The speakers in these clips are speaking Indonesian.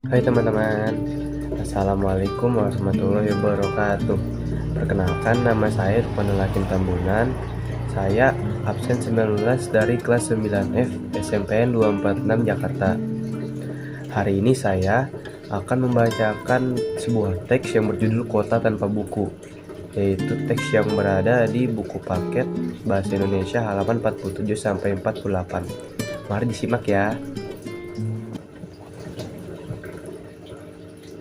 Hai teman-teman, Assalamualaikum warahmatullahi wabarakatuh. Perkenalkan, nama saya Rukmanul Hakim Tambunan. Saya absen 19 dari kelas 9F SMPN 246 Jakarta. Hari ini saya akan membacakan sebuah teks yang berjudul Kota Tanpa Buku, yaitu teks yang berada di buku paket Bahasa Indonesia halaman 47-48. Mari disimak ya.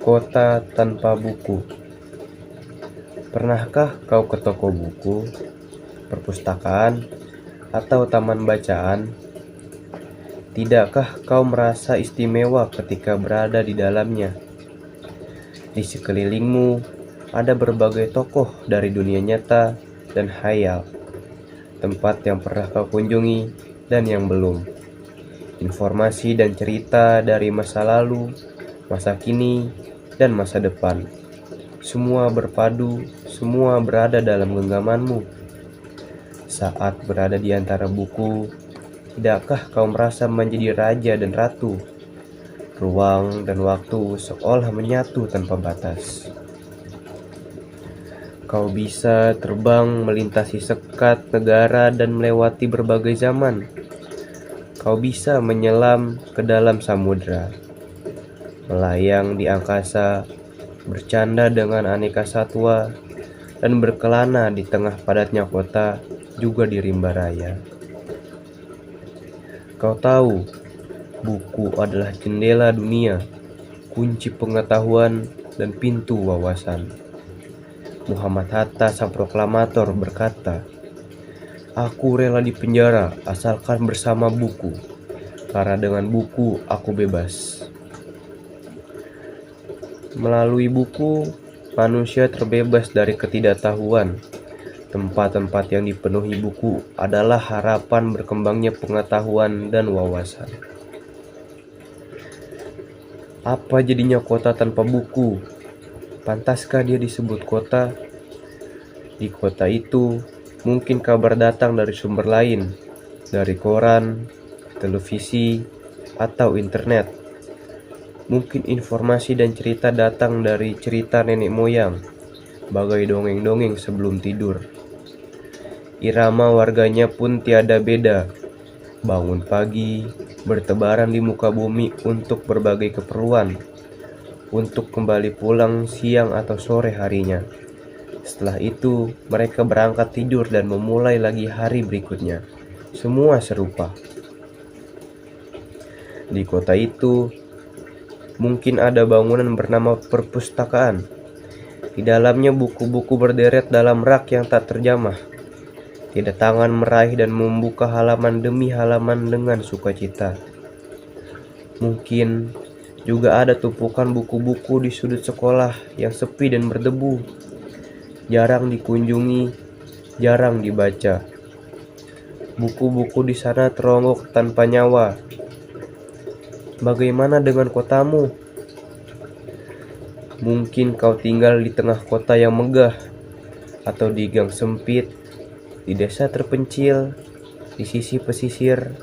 Kota tanpa buku. Pernahkah kau ke toko buku, perpustakaan, atau taman bacaan? Tidakkah kau merasa istimewa ketika berada di dalamnya? Di sekelilingmu ada berbagai tokoh dari dunia nyata dan khayal, tempat yang pernah kau kunjungi dan yang belum. Informasi dan cerita dari masa lalu, masa kini, dan masa depan. Semua berpadu, semua berada dalam genggamanmu. Saat berada di antara buku, tidakkah kau merasa menjadi raja dan ratu? Ruang dan waktu seolah menyatu tanpa batas. Kau bisa terbang melintasi sekat negara dan melewati berbagai zaman. Kau bisa menyelam ke dalam samudera, melayang di angkasa, bercanda dengan aneka satwa, dan berkelana di tengah padatnya kota, juga di rimba raya. Kau tahu, buku adalah jendela dunia, kunci pengetahuan, dan pintu wawasan. Muhammad Hatta sang proklamator berkata, "Aku rela dipenjara asalkan bersama buku, karena dengan buku aku bebas." Melalui buku, manusia terbebas dari ketidaktahuan. Tempat-tempat yang dipenuhi buku adalah harapan berkembangnya pengetahuan dan wawasan. Apa jadinya kota tanpa buku? Pantaskah dia disebut kota? Di kota itu, mungkin kabar datang dari sumber lain, dari koran, televisi, atau internet. Mungkin informasi dan cerita datang dari cerita nenek moyang, bagai dongeng-dongeng sebelum tidur. Irama warganya pun tiada beda. Bangun pagi, bertebaran di muka bumi untuk berbagai keperluan, untuk kembali pulang siang atau sore harinya. Setelah itu, mereka berangkat tidur dan memulai lagi hari berikutnya. Semua serupa. Di kota itu, mungkin ada bangunan bernama perpustakaan. Di dalamnya buku-buku berderet dalam rak yang tak terjamah. Tidak tangan meraih dan membuka halaman demi halaman dengan sukacita. Mungkin juga ada tumpukan buku-buku di sudut sekolah yang sepi dan berdebu. Jarang dikunjungi, jarang dibaca. Buku-buku di sana teronggok tanpa nyawa. Bagaimana dengan kotamu? Mungkin kau tinggal di tengah kota yang megah, atau di gang sempit, di desa terpencil, di sisi pesisir,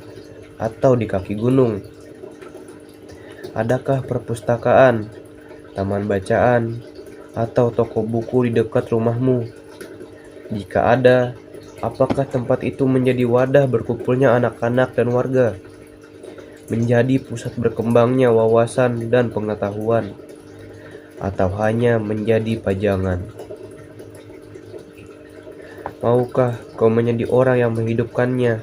atau di kaki gunung. Adakah perpustakaan, taman bacaan, atau toko buku di dekat rumahmu? Jika ada, apakah tempat itu menjadi wadah berkumpulnya anak-anak dan warga? Menjadi pusat berkembangnya wawasan dan pengetahuan? Atau hanya menjadi pajangan? Maukah kau menjadi orang yang menghidupkannya?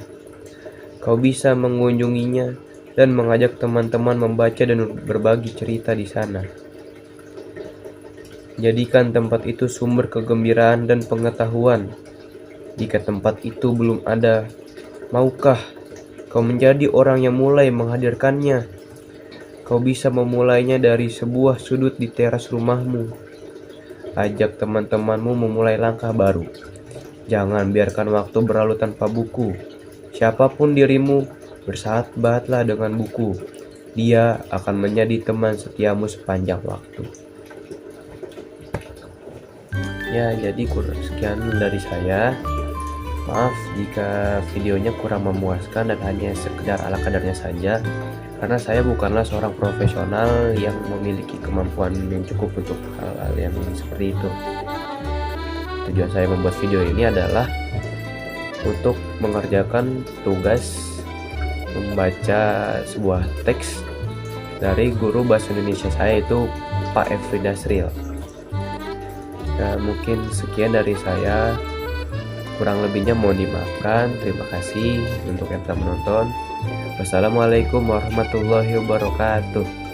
Kau bisa mengunjunginya dan mengajak teman-teman membaca dan berbagi cerita di sana. Jadikan tempat itu sumber kegembiraan dan pengetahuan. Jika tempat itu belum ada, maukah kau menjadi orang yang mulai menghadirkannya? Kau bisa memulainya dari sebuah sudut di teras rumahmu. Ajak teman-temanmu memulai langkah baru. Jangan biarkan waktu berlalu tanpa buku. Siapapun dirimu, bersahabatlah dengan buku. Dia akan menjadi teman setiamu sepanjang waktu. Ya, jadi sekian dari saya. Maaf jika videonya kurang memuaskan dan hanya sekedar ala kadarnya saja. karena saya bukanlah seorang profesional yang memiliki kemampuan yang cukup untuk hal-hal yang seperti itu. Tujuan saya membuat video ini adalah untuk mengerjakan tugas membaca sebuah teks dari guru bahasa Indonesia saya, itu Pak Efri Dasril. Nah, mungkin sekian dari saya, kurang lebihnya mohon dimaafkan. Terima kasih untuk yang telah menonton. Wassalamualaikum warahmatullahi wabarakatuh.